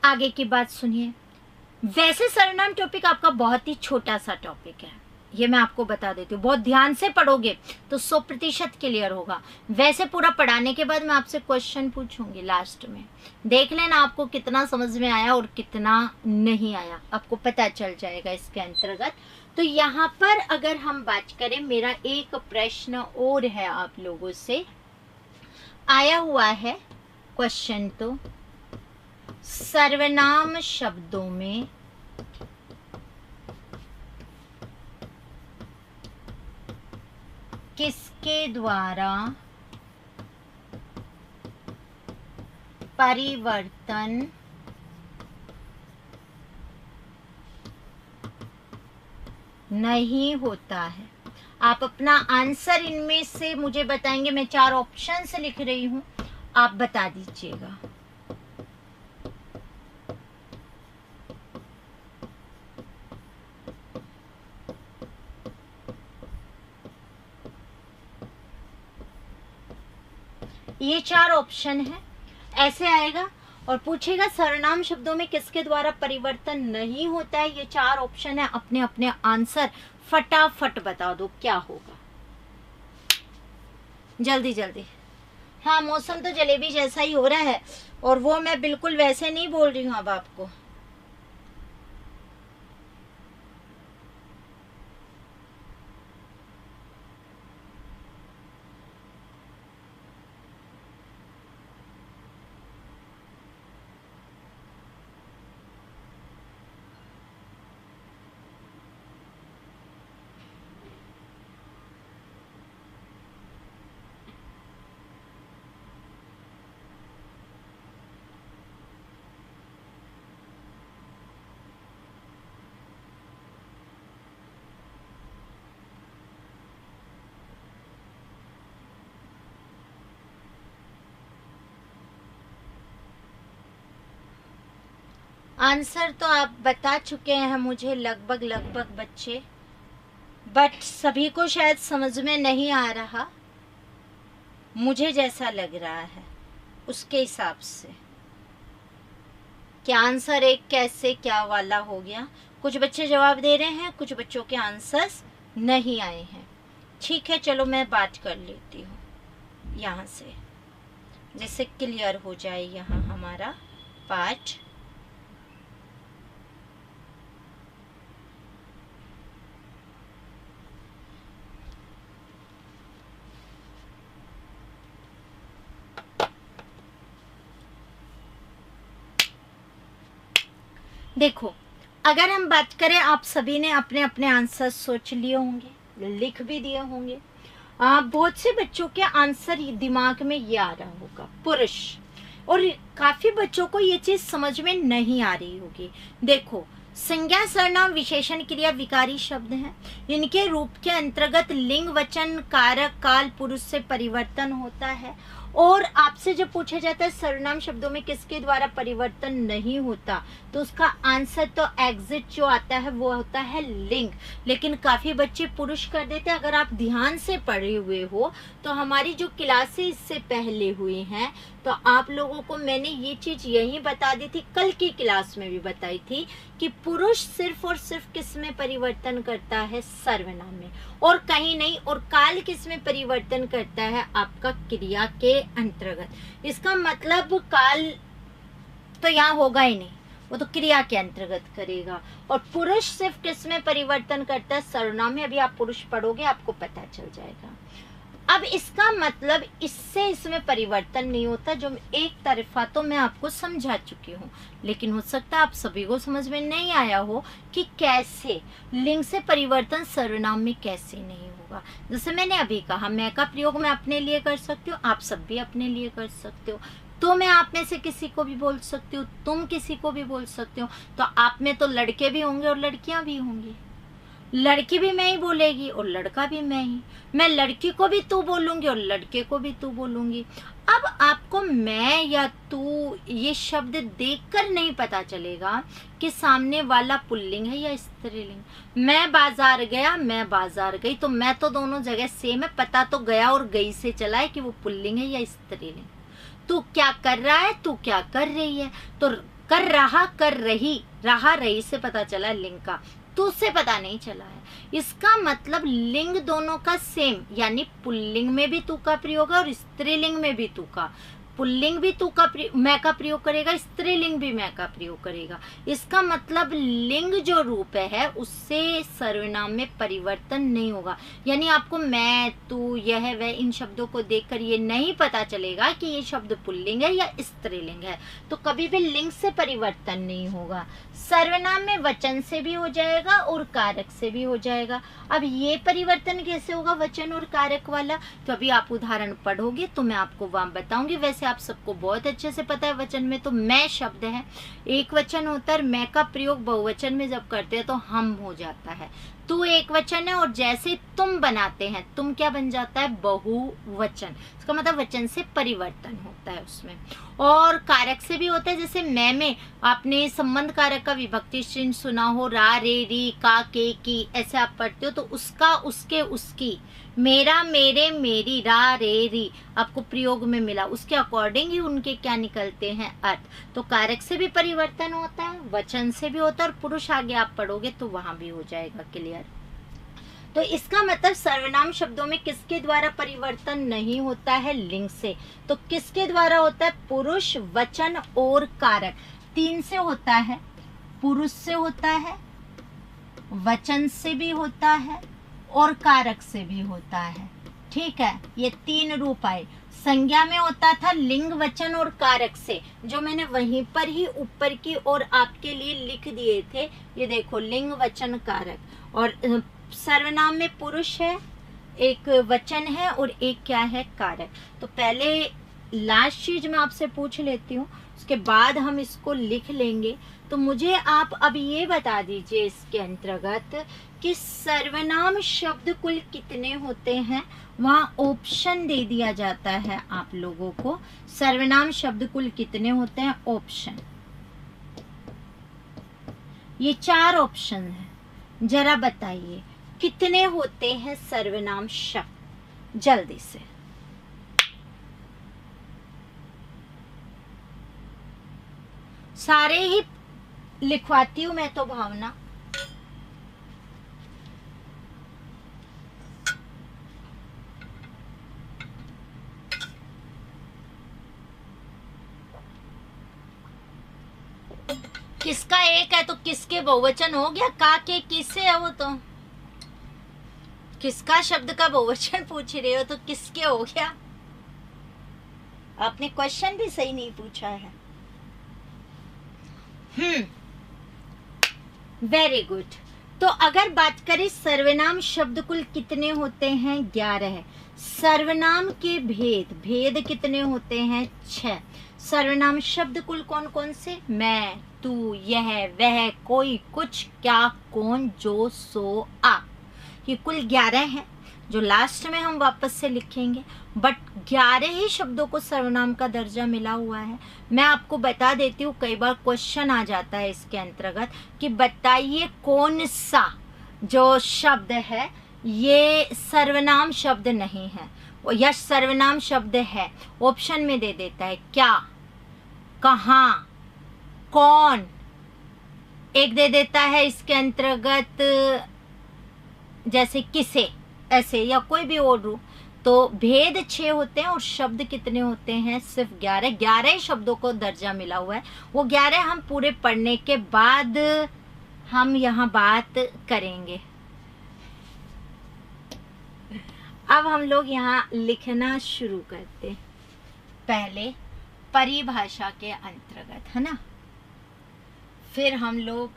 S1: आगे की बात सुनिए। वैसे सर्वनाम टॉपिक आपका बहुत ही छोटा सा टॉपिक है, ये मैं आपको बता देती हूँ। बहुत ध्यान से पढ़ोगे तो 100% क्लियर होगा। वैसे पूरा पढ़ाने के बाद मैं आपसे क्वेश्चन पूछूंगी लास्ट में, देख लेना आपको कितना समझ में आया और कितना नहीं आया, आपको पता चल जाएगा इसके अंतर्गत। तो यहाँ पर अगर हम बात करें, मेरा एक प्रश्न और है आप लोगों से, आया हुआ है क्वेश्चन। तो सर्वनाम शब्दों में किसके द्वारा परिवर्तन नहीं होता है? आप अपना आंसर इनमें से मुझे बताएंगे। मैं 4 ऑप्शन से लिख रही हूं, आप बता दीजिएगा। ये 4 ऑप्शन है। ऐसे आएगा और पूछेगा सर्वनाम शब्दों में किसके द्वारा परिवर्तन नहीं होता है। ये 4 ऑप्शन है, अपने अपने आंसर फटाफट बता दो क्या होगा, जल्दी जल्दी। हाँ, मौसम तो जलेबी जैसा ही हो रहा है और वो मैं बिल्कुल वैसे नहीं बोल रही हूँ अब आपको। आंसर तो आप बता चुके हैं मुझे लगभग लगभग बच्चे, बट सभी को शायद समझ में नहीं आ रहा, मुझे जैसा लग रहा है उसके हिसाब से कि आंसर एक कैसे क्या वाला हो गया। कुछ बच्चे जवाब दे रहे हैं, कुछ बच्चों के आंसर्स नहीं आए हैं। ठीक है, चलो मैं बात कर लेती हूँ यहाँ से, जिससे क्लियर हो जाए यहाँ हमारा पाठ। देखो, अगर हम बात करें, आप सभी ने अपने अपने आंसर सोच लिए होंगे, लिख भी दिए होंगे। बहुत से बच्चों के आंसर दिमाग में ये आ रहा होगा पुरुष, और काफी बच्चों को ये चीज समझ में नहीं आ रही होगी। देखो, संज्ञा सर्वनाम विशेषण क्रिया विकारी शब्द हैं। इनके रूप के अंतर्गत लिंग वचन कारक काल पुरुष से परिवर्तन होता है। और आपसे जब पूछा जाता है सर्वनाम शब्दों में किसके द्वारा परिवर्तन नहीं होता, तो उसका आंसर तो एग्जिट जो आता है वो होता है लिंग। लेकिन काफी बच्चे पुरुष कर देते हैं। अगर आप ध्यान से पढ़े हुए हो तो हमारी जो क्लासें इससे पहले हुई हैं, तो आप लोगों को मैंने ये चीज यही बता दी थी, कल की क्लास में भी बताई थी कि पुरुष सिर्फ और सिर्फ किस में परिवर्तन करता है, सर्वनाम में, और कहीं नहीं। और काल किस में परिवर्तन करता है, आपका क्रिया के अंतर्गत। इसका मतलब काल तो यहाँ होगा ही नहीं, वो तो क्रिया के अंतर्गत करेगा। और पुरुष सिर्फ किस में परिवर्तन करता है, सर्वनाम में। अभी आप पुरुष पढ़ोगे आपको पता चल जाएगा। अब इसका मतलब इससे इसमें परिवर्तन नहीं होता, जो एक तरफा तो मैं आपको समझा चुकी हूँ। लेकिन हो सकता है आप सभी को समझ में नहीं आया हो कि कैसे लिंग से परिवर्तन सर्वनाम में कैसे नहीं होगा। जैसे मैंने अभी कहा, मैं का प्रयोग मैं अपने लिए कर सकती हूँ, आप सब भी अपने लिए कर सकते हो। तो मैं आप में से किसी को भी बोल सकती हूँ, तुम किसी को भी बोल सकते हो। तो आप में तो लड़के भी होंगे और लड़कियां भी होंगी। लड़की भी मैं ही बोलेगी और लड़का भी मैं ही। मैं लड़की को भी तू बोलूंगी और लड़के को भी तू बोलूंगी। अब आपको मैं या तू ये शब्द देखकर नहीं पता चलेगा कि सामने वाला पुल्लिंग है या स्त्रीलिंग। मैं बाजार गया, मैं बाजार गई, तो मैं तो दोनों जगह सेम है, पता तो गया और गई से चला है कि वो पुल्लिंग है या स्त्रीलिंग। तू क्या कर रहा है, तू क्या कर रही है, तो कर रहा, कर रही, रहा, रही से पता चला लिंग का, तो उससे पता नहीं चला है। इसका मतलब लिंग दोनों का सेम, यानी पुल्लिंग में भी तू का प्रयोग है और स्त्रीलिंग में भी तू का। पुल्लिंग भी तू का मैं का प्रयोग करेगा, स्त्रीलिंग भी मैं का प्रयोग करेगा। इसका मतलब लिंग जो रूप है उससे सर्वनाम में परिवर्तन नहीं होगा। यानी आपको मैं, तू, यह, वह इन शब्दों को देखकर ये नहीं पता चलेगा कि ये शब्द पुल्लिंग है या स्त्रीलिंग है। तो कभी भी लिंग से परिवर्तन नहीं होगा। सर्वनाम में वचन से भी हो जाएगा और कारक से भी हो जाएगा। अब ये परिवर्तन कैसे होगा वचन और कारक वाला, तो अभी आप उदाहरण पढ़ोगे तो मैं आपको वहां बताऊंगी। वैसे आप सबको बहुत अच्छे से पता है, वचन में तो मैं शब्द है, एक वचन होता है। मैं का प्रयोग बहुवचन में जब करते हैं तो हम हो जाता है। तू एक वचन है और जैसे तुम बनाते हैं, तुम क्या बन जाता है, बहुवचन। इसका मतलब वचन से परिवर्तन होता है उसमें। और कारक से भी होता है, जैसे मैं में आपने संबंध कारक का विभक्ति चिन्ह सुना हो, रा रे री का के की, ऐसे आप पढ़ते हो, तो उसका, उसके, उसकी, मेरा, मेरे, मेरी, रा रे री आपको प्रयोग में मिला, उसके अकॉर्डिंग ही उनके क्या निकलते हैं अर्थ। तो कारक से भी परिवर्तन होता है, वचन से भी होता है, और पुरुष आगे आप पढ़ोगे तो वहां भी हो जाएगा क्लियर। तो इसका मतलब सर्वनाम शब्दों में किसके द्वारा परिवर्तन नहीं होता है, लिंग से। तो किसके द्वारा होता है, पुरुष, वचन और कारक, तीन से होता है। पुरुष से होता है, वचन से भी होता है और कारक से भी होता है। ठीक है, ये तीन रूप आए। संज्ञा में होता था लिंग, वचन और कारक से, जो मैंने वहीं पर ही ऊपर की ओर आपके लिए लिख दिए थे। ये देखो, लिंग, वचन, कारक। और सर्वनाम में पुरुष है, एक वचन है और एक क्या है, कारक। तो पहले लास्ट चीज मैं आपसे पूछ लेती हूँ, उसके बाद हम इसको लिख लेंगे। तो मुझे आप अब ये बता दीजिए इसके अंतर्गत कि सर्वनाम शब्द कुल कितने होते हैं। वहाँ ऑप्शन दे दिया जाता है आप लोगों को, सर्वनाम शब्द कुल कितने होते हैं, ऑप्शन। ये 4 ऑप्शन है, जरा बताइए कितने होते हैं सर्वनाम शब्द, जल्दी से। सारे ही लिखवाती हूं मैं तो भावना। किसका एक है तो किसके बहुवचन हो गया, का के किससे है वो, तो किसका शब्द का बहुवचन पूछ रहे हो तो किसके हो गया। आपने क्वेश्चन भी सही नहीं पूछा है। Very good. तो अगर बात करें सर्वनाम शब्द कुल कितने होते हैं, 11। सर्वनाम के भेद, भेद कितने होते हैं, 6। सर्वनाम शब्द कुल कौन कौन से, मैं, तू, यह, वह, कोई, कुछ, क्या, कौन, जो, सो, आप, ये कुल 11 हैं, जो लास्ट में हम वापस से लिखेंगे। बट 11 ही शब्दों को सर्वनाम का दर्जा मिला हुआ है। मैं आपको बता देती हूँ, कई बार क्वेश्चन आ जाता है इसके अंतर्गत कि बताइए कौन सा जो शब्द है ये सर्वनाम शब्द नहीं है या सर्वनाम शब्द है। ऑप्शन में दे देता है क्या, कहाँ, कौन, एक दे देता है इसके अंतर्गत जैसे किसे, ऐसे, या कोई भी और रूप। तो भेद 6 होते हैं और शब्द कितने होते हैं, सिर्फ 11। 11 शब्दों को दर्जा मिला हुआ है। वो 11 हम पूरे पढ़ने के बाद हम यहाँ बात करेंगे। अब हम लोग यहाँ लिखना शुरू करते, पहले परिभाषा के अंतर्गत, है ना, फिर हम लोग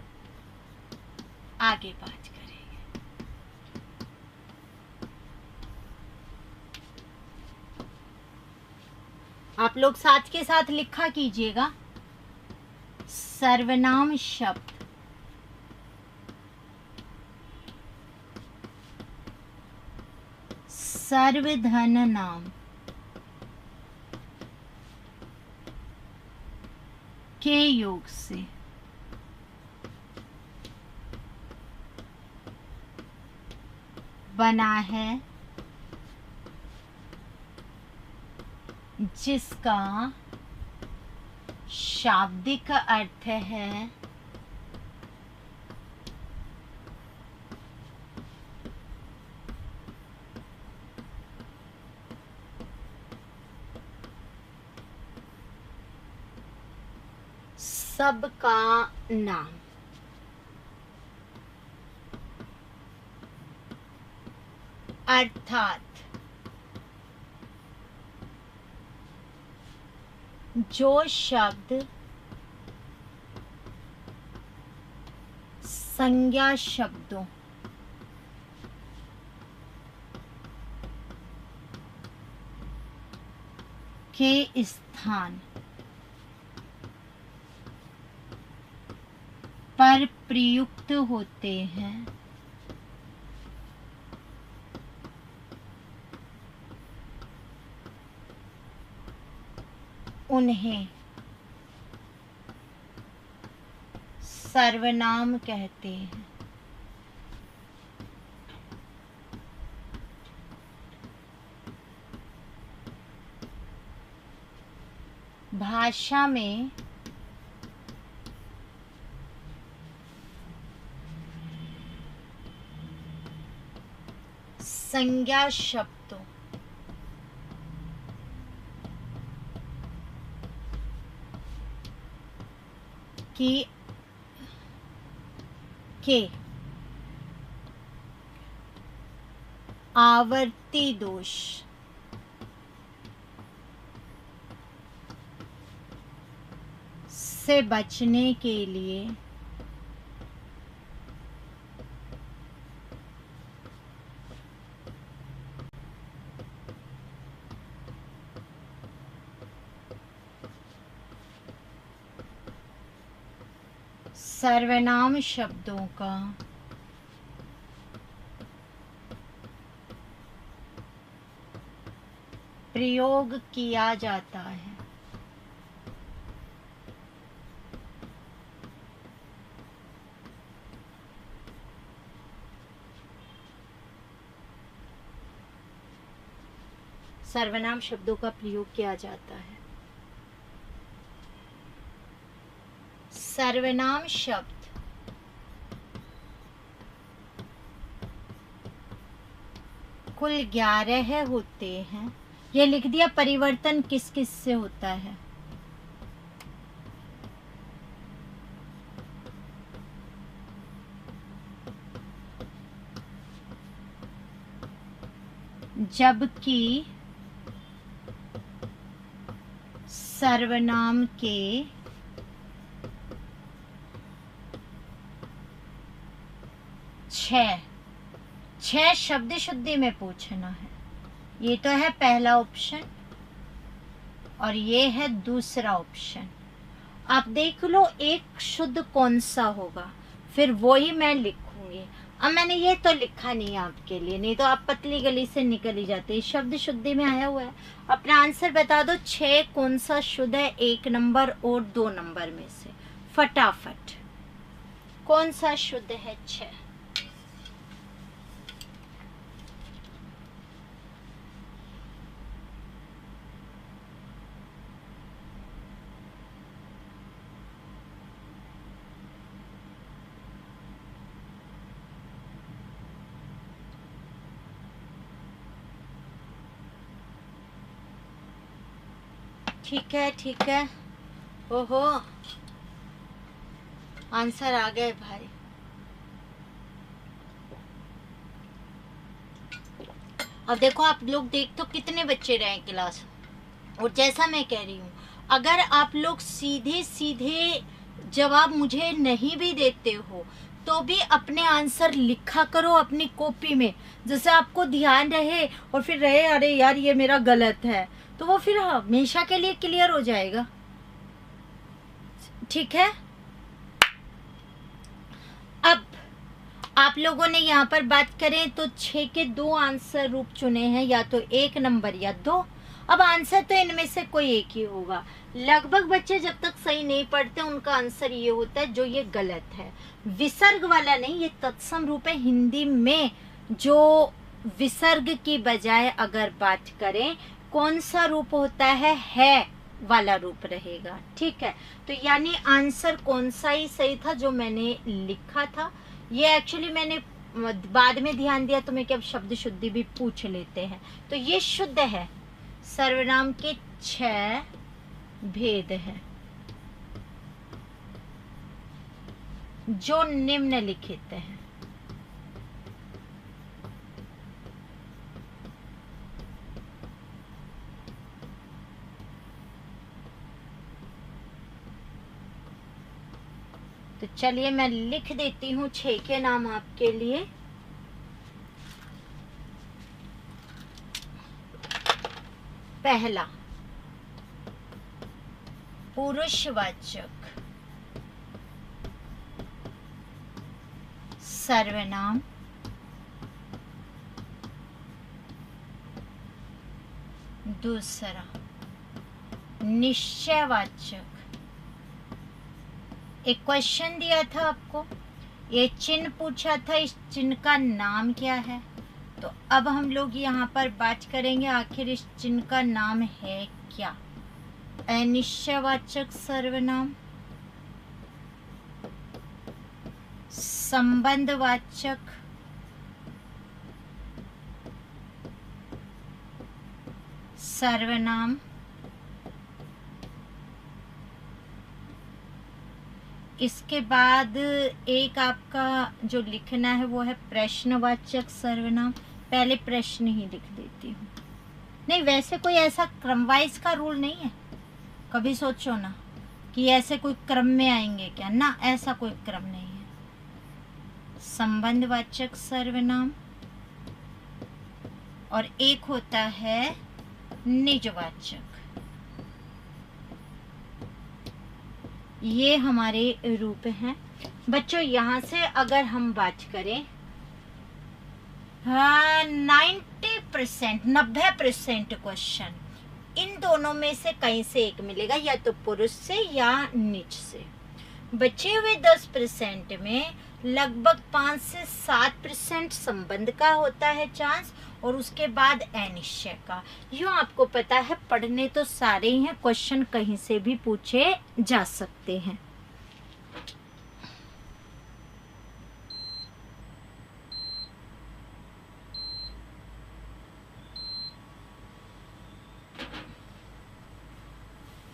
S1: आगे बात करेंगे। आप लोग साथ के साथ लिखा कीजिएगा। सर्वनाम शब्द सर्वधन नाम के योग से बना है, जिसका शाब्दिक अर्थ है सबका नाम। अर्थात जो शब्द संज्ञा शब्दों के स्थान पर प्रयुक्त होते हैं उन्हें सर्वनाम कहते हैं। भाषा में संज्ञा शब्दों की के आवर्ती दोष से बचने के लिए सर्वनाम शब्दों का प्रयोग किया जाता है। सर्वनाम शब्दों का प्रयोग किया जाता है। सर्वनाम शब्द कुल 11 होते हैं। ये लिख दिया परिवर्तन किस किस से होता है। जबकि सर्वनाम के छह शब्द शुद्धि में पूछना है। ये तो है पहला ऑप्शन और ये है दूसरा ऑप्शन। आप देख लो एक शुद्ध कौन सा होगा, फिर वो ही मैं लिखूंगी। अब मैंने ये तो लिखा नहीं आपके लिए, नहीं तो आप पतली गली से निकल ही जाते। शब्द शुद्धि में आया हुआ है। अपना आंसर बता दो, 6 कौन सा शुद्ध है 1 नंबर और 2 नंबर में से, फटाफट कौन सा शुद्ध है 6। ठीक है ठीक है। ओहो आंसर आ गए भाई। अब देखो आप लोग देख तो कितने बच्चे रहे क्लास। और जैसा मैं कह रही हूँ, अगर आप लोग सीधे सीधे जवाब मुझे नहीं भी देते हो तो भी अपने आंसर लिखा करो अपनी कॉपी में, जैसे आपको ध्यान रहे और फिर रहे अरे यार ये मेरा गलत है, तो वो फिर हमेशा के लिए क्लियर हो जाएगा। ठीक है। अब आप लोगों ने यहाँ पर बात करें तो 6 के 2 आंसर रूप चुने हैं, या तो 1 नंबर या 2। अब आंसर तो इनमें से कोई एक ही होगा। लगभग बच्चे जब तक सही नहीं पढ़ते उनका आंसर ये होता है जो ये गलत है। विसर्ग वाला नहीं, ये तत्सम रूप है। हिंदी में जो विसर्ग की बजाय अगर बात करें कौन सा रूप होता है वाला रूप रहेगा। ठीक है, तो यानी आंसर कौन सा ही सही था जो मैंने लिखा था। ये एक्चुअली मैंने बाद में ध्यान दिया तो मैं क्या शब्द शुद्धि भी पूछ लेते हैं। तो ये शुद्ध है। सर्वनाम के 6 भेद हैं जो निम्नलिखित हैं। तो चलिए मैं लिख देती हूँ 6 के नाम आपके लिए। पहला पुरुषवाचक सर्वनाम, दूसरा निश्चयवाचक। एक क्वेश्चन दिया था आपको, ये चिन्ह पूछा था, इस चिन्ह का नाम क्या है। तो अब हम लोग यहाँ पर बात करेंगे आखिर इस चिन्ह का नाम है क्या। अनिश्चयवाचक सर्वनाम, संबंधवाचक, सर्वनाम, इसके बाद एक आपका जो लिखना है वो है प्रश्नवाचक सर्वनाम। पहले प्रश्न ही लिख देती हूँ। नहीं, वैसे कोई ऐसा क्रमवाइज का रूल नहीं है, कभी सोचो ना कि ऐसे कोई क्रम में आएंगे क्या, ना ऐसा कोई क्रम नहीं है। संबंधवाचक सर्वनाम और एक होता है निजवाचक। ये हमारे रूप हैं बच्चों। यहाँ से अगर हम बात करें, 90% क्वेश्चन इन दोनों में से कहीं से एक मिलेगा, या तो पुरुष से या निज से। बचे हुए 10% में लगभग 5 से 7% संबंध का होता है चांस, और उसके बाद अनिश्चय का। यूँ आपको पता है पढ़ने तो सारे ही हैं, क्वेश्चन कहीं से भी पूछे जा सकते हैं।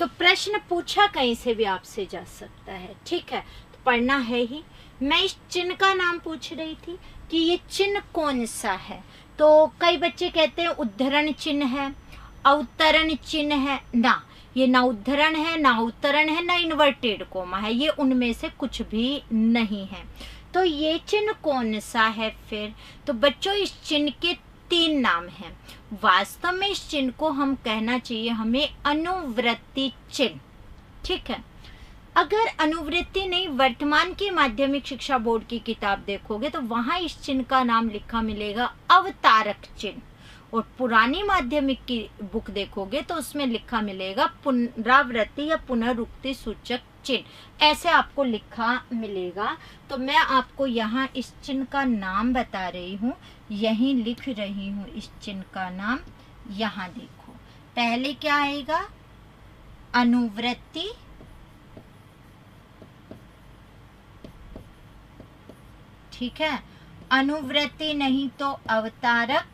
S1: तो प्रश्न पूछा कहीं से भी आपसे जा सकता है, ठीक है, तो पढ़ना है ही। मैं इस चिन्ह का नाम पूछ रही थी कि ये चिन्ह कौन सा है। तो कई बच्चे कहते हैं उद्धरण चिन्ह है, अवतरण चिन्ह है। ना, ये ना उद्धरण है, ना अवतरण है, ना इन्वर्टेड कोमा है, ये उनमें से कुछ भी नहीं है। तो ये चिन्ह कौन सा है फिर। तो बच्चों इस चिन्ह के 3 नाम हैं। वास्तव में इस चिन्ह को हम कहना चाहिए हमें अनुवृत्ति चिन्ह, ठीक है। अगर अनुवृत्ति नहीं, वर्तमान की माध्यमिक शिक्षा बोर्ड की किताब देखोगे तो वहां इस चिन्ह का नाम लिखा मिलेगा अवतारक चिन्ह, और पुरानी माध्यमिक की बुक देखोगे तो उसमें लिखा मिलेगा पुनरावृत्ति या पुनरुक्ति सूचक चिन्ह, ऐसे आपको लिखा मिलेगा। तो मैं आपको यहाँ इस चिन्ह का नाम बता रही हूँ, यहीं लिख रही हूँ इस चिन्ह का नाम। यहाँ देखो, पहले क्या आएगा, अनुवृत्ति, ठीक है। अनुवृत्ति नहीं तो अवतारक,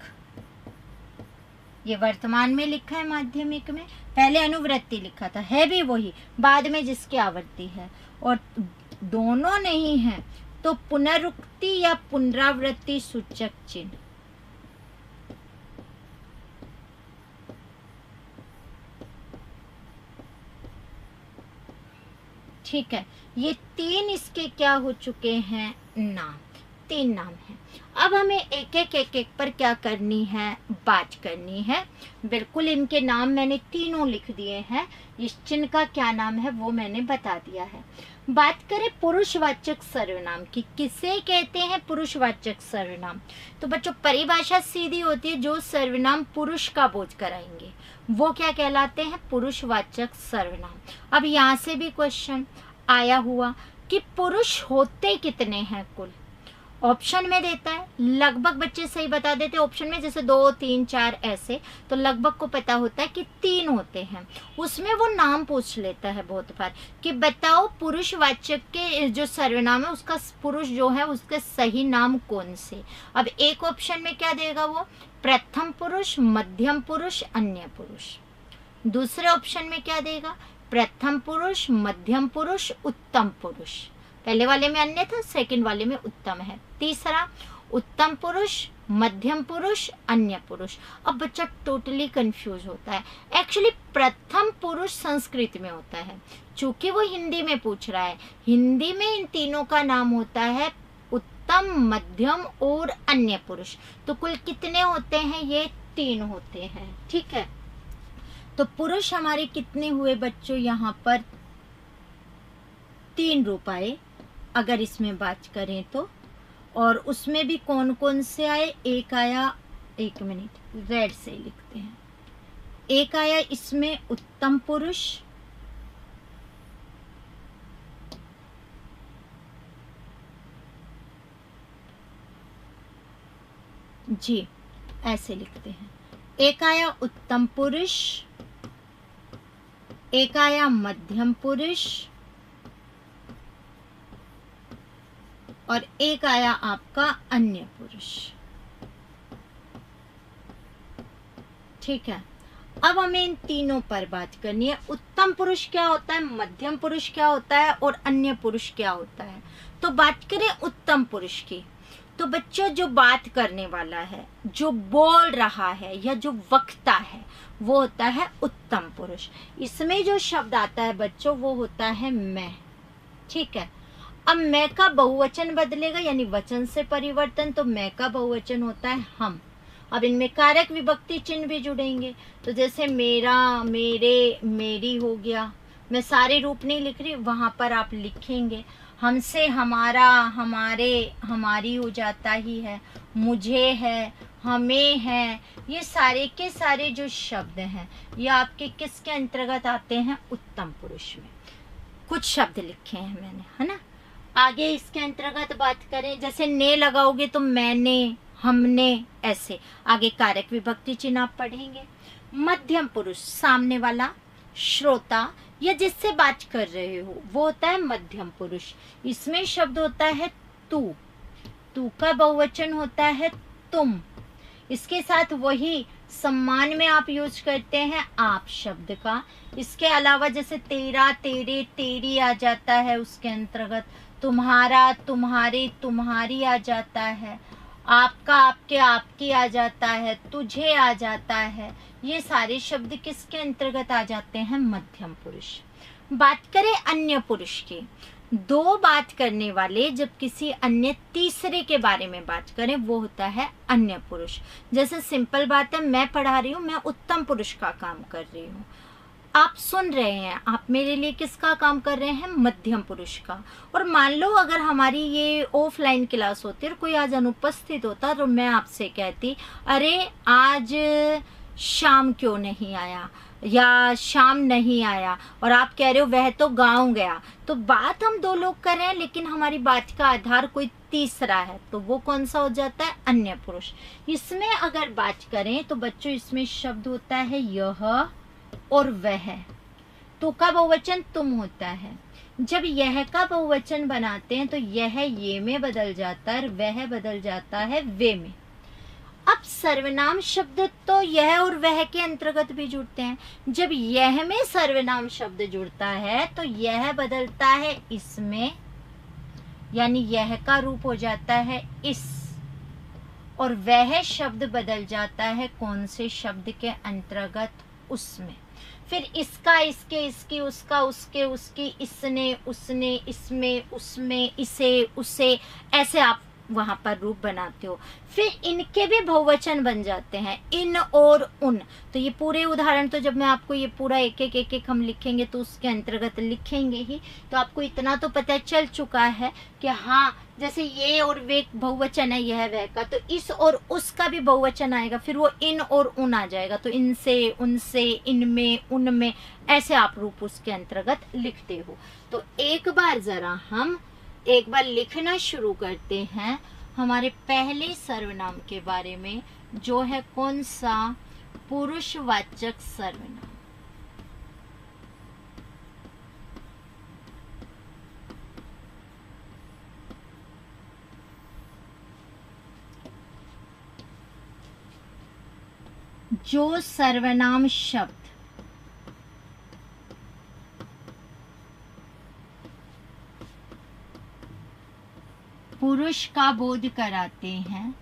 S1: ये वर्तमान में लिखा है माध्यमिक में, पहले अनुवृत्ति लिखा था, है भी वही, बाद में जिसकी आवृत्ति है। और दोनों नहीं है तो पुनरुक्ति या पुनरावृत्ति सूचक चिन्ह, ठीक है। ये 3 इसके क्या हो चुके हैं, नाम, 3 नाम हैं। अब हमें एक एक पर क्या करनी है, बात करनी है। बिल्कुल इनके नाम मैंने तीनों लिख दिए हैं, इस चिन्ह का क्या नाम है वो मैंने बता दिया है। बात करें पुरुषवाचक सर्वनाम की, किसे कहते हैं पुरुषवाचक सर्वनाम। तो बच्चों परिभाषा सीधी होती है, जो सर्वनाम पुरुष का बोझ कराएंगे वो क्या कहलाते हैं, पुरुषवाचक सर्वनाम। अब यहाँ से भी क्वेश्चन आया हुआ कि पुरुष होते कितने हैं कुल, ऑप्शन में देता है, लगभग बच्चे सही बता देते हैं ऑप्शन में, जैसे 2, 3, 4 ऐसे, तो लगभग को पता होता है कि 3 होते हैं। उसमें वो नाम पूछ लेता है बहुत बार कि बताओ पुरुषवाचक के जो सर्वनाम है उसका पुरुष जो है उसके सही नाम कौन से। अब एक ऑप्शन में क्या देगा वो, प्रथम पुरुष, मध्यम पुरुष, अन्य पुरुष। दूसरे ऑप्शन में क्या देगा, प्रथम पुरुष, मध्यम पुरुष, उत्तम पुरुष। पहले वाले में अन्य था, सेकंड वाले में उत्तम है। तीसरा उत्तम पुरुष, मध्यम पुरुष, अन्य पुरुष। अब बच्चा टोटली कंफ्यूज होता है। एक्चुअली प्रथम पुरुष संस्कृत में होता है, चूंकि वो हिंदी में पूछ रहा है, हिंदी में इन तीनों का नाम होता है उत्तम, मध्यम और अन्य पुरुष। तो कुल कितने होते हैं, ये 3 होते हैं, ठीक है। तो पुरुष हमारे कितने हुए बच्चों, यहाँ पर 3 रूप आए अगर इसमें बात करें तो। और उसमें भी कौन कौन से आए, एक आया, एक मिनट रेड से लिखते हैं, एक आया इसमें उत्तम पुरुष, जी ऐसे लिखते हैं। एक आया उत्तम पुरुष, एक आया मध्यम पुरुष, और एक आया आपका अन्य पुरुष। ठीक है, अब हमें इन तीनों पर बात करनी है। उत्तम पुरुष क्या होता है, मध्यम पुरुष क्या होता है और अन्य पुरुष क्या होता है। तो बात करें उत्तम पुरुष की, तो बच्चों जो बात करने वाला है, जो बोल रहा है या जो वक्ता है, वो होता है उत्तम पुरुष। इसमें जो शब्द आता है बच्चों वो होता है मैं। ठीक है, अब मैं का बहुवचन बदलेगा यानी वचन से परिवर्तन, तो मैं का बहुवचन होता है हम। अब इनमें कारक विभक्ति चिन्ह भी जुड़ेंगे, तो जैसे मेरा, मेरे, मेरी हो गया। मैं सारे रूप नहीं लिख रही, वहां पर आप लिखेंगे। हमसे हमारा, हमारे, हमारी हो जाता ही है, मुझे है, हमें है। ये सारे के सारे जो शब्द हैं ये आपके किसके अंतर्गत आते हैं, उत्तम पुरुष में। कुछ शब्द लिखे हैं मैंने, है ना। आगे इसके अंतर्गत बात करें, जैसे ने लगाओगे तो मैंने, हमने, ऐसे आगे कारक विभक्ति चिन्ह आप पढ़ेंगे। मध्यम पुरुष सामने वाला, श्रोता या जिससे बात कर रहे हो वो होता है मध्यम पुरुष। इसमें शब्द होता है तू, तू का बहुवचन होता है तुम। इसके साथ वही सम्मान में आप यूज करते हैं आप शब्द का। इसके अलावा जैसे तेरा, तेरे, तेरी आ जाता है उसके अंतर्गत, तुम्हारा, तुम्हारे, तुम्हारी आ जाता है, आपका, आपके, आपकी आ जाता है, तुझे आ जाता है। ये सारे शब्द किसके अंतर्गत आ जाते हैं, मध्यम पुरुष। बात करें अन्य पुरुष की, दो बात करने वाले जब किसी अन्य तीसरे के बारे में बात करें वो होता है अन्य पुरुष। जैसे सिंपल बात है, मैं पढ़ा रही हूँ, मैं उत्तम पुरुष का काम कर रही हूँ। आप सुन रहे हैं, आप मेरे लिए किसका काम कर रहे हैं, मध्यम पुरुष का। और मान लो अगर हमारी ये ऑफलाइन क्लास होती और कोई आज अनुपस्थित होता तो मैं आपसे कहती, अरे आज शाम क्यों नहीं आया या शाम नहीं आया, और आप कह रहे हो वह तो गाँव गया। तो बात हम दो लोग कर रहे हैं लेकिन हमारी बात का आधार कोई तीसरा है, तो वो कौन सा हो जाता है, अन्य पुरुष। इसमें अगर बात करें तो बच्चों इसमें शब्द होता है यह और वह। तो का बहुवचन तुम होता है। जब यह का बहुवचन बनाते हैं तो यह ये में बदल जाता है और वह बदल जाता है वे में। अब सर्वनाम शब्द तो यह और वह के अंतर्गत भी जुड़ते हैं। जब यह में सर्वनाम शब्द जुड़ता है तो यह बदलता है इसमें, यानी यह का रूप हो जाता है इस, और वह शब्द बदल जाता है कौन से शब्द के अंतर्गत, उसमें। फिर इसका, इसके, इसकी, उसका, उसके, उसकी, इसने, उसने, इसमें, उसमें, इसे, उसे, ऐसे आप वहां पर रूप बनाते हो। फिर इनके भी बहुवचन बन जाते हैं, इन और उन। तो ये पूरे उदाहरण तो जब मैं आपको ये पूरा एक एक हम लिखेंगे तो उसके अंतर्गत लिखेंगे ही। तो आपको इतना तो पता चल चुका है कि हाँ, जैसे ये और वे बहुवचन है यह वह का, तो इस और उसका भी बहुवचन आएगा, फिर वो इन और उन आ जाएगा। तो इनसे, उनसे, इनमें, उनमें, ऐसे आप रूप उसके अंतर्गत लिखते हो। तो एक बार जरा हम एक बार लिखना शुरू करते हैं हमारे पहले सर्वनाम के बारे में, जो है कौन सा, पुरुषवाचक सर्वनाम। जो सर्वनाम शब्द पुरुष का बोध कराते हैं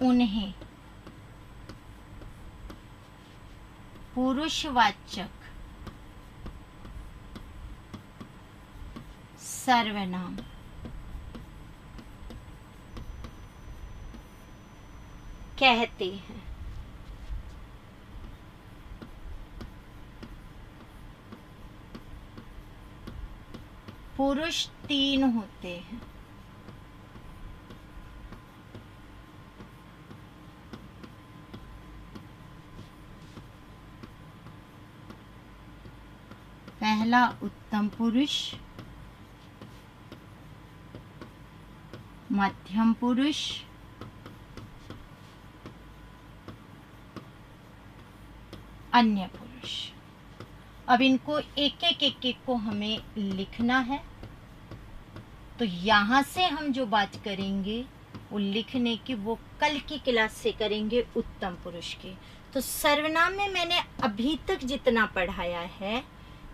S1: उन्हें पुरुषवाचक सर्वनाम कहते हैं। पुरुष 3 होते हैं। पहला उत्तम पुरुष, मध्यम पुरुष, अन्य पुरुष। अब इनको एक एक को हमें लिखना है। तो यहाँ से हम जो बात करेंगे वो लिखने की, वो कल की क्लास से करेंगे उत्तम पुरुष की। तो सर्वनाम में मैंने अभी तक जितना पढ़ाया है,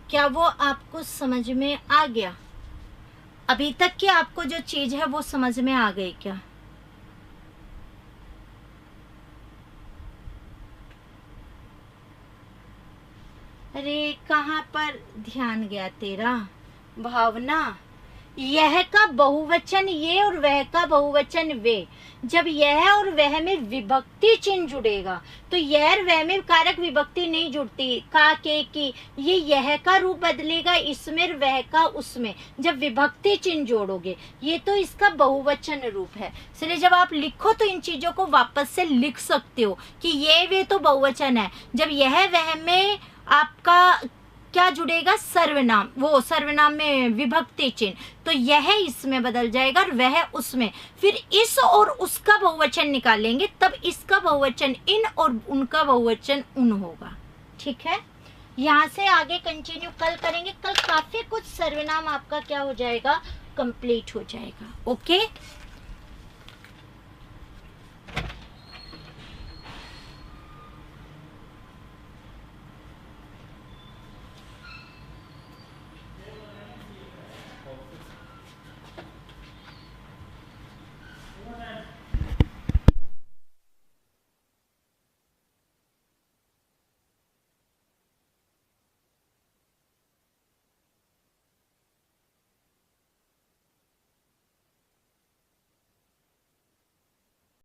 S1: क्या वो आपको समझ में आ गया? अभी तक की आपको जो चीज है वो समझ में आ गई क्या? अरे कहाँ पर ध्यान गया तेरा भावना? यह का बहुवचन ये और वह का बहुवचन वे। जब यह और वह में विभक्ति चिन्ह जुड़ेगा तो यह और वह में कारक विभक्ति नहीं जुड़ती, का के की। ये यह का रूप बदलेगा इसमें और वह का उसमें जब विभक्ति चिन्ह जोड़ोगे। ये तो इसका बहुवचन रूप है। इसलिए जब आप लिखो तो इन चीजों को वापस से लिख सकते हो कि ये वे तो बहुवचन है। जब यह वह में आपका क्या जुड़ेगा? सर्वनाम। वो सर्वनाम में विभक्ति चिन्ह, तो यह इसमें बदल जाएगा और वह उसमें। फिर इस और उसका बहुवचन निकालेंगे, तब इसका बहुवचन इन और उनका बहुवचन उन होगा। ठीक है, यहाँ से आगे कंटिन्यू कल करेंगे। कल काफी कुछ सर्वनाम आपका क्या हो जाएगा? कंप्लीट हो जाएगा। ओके।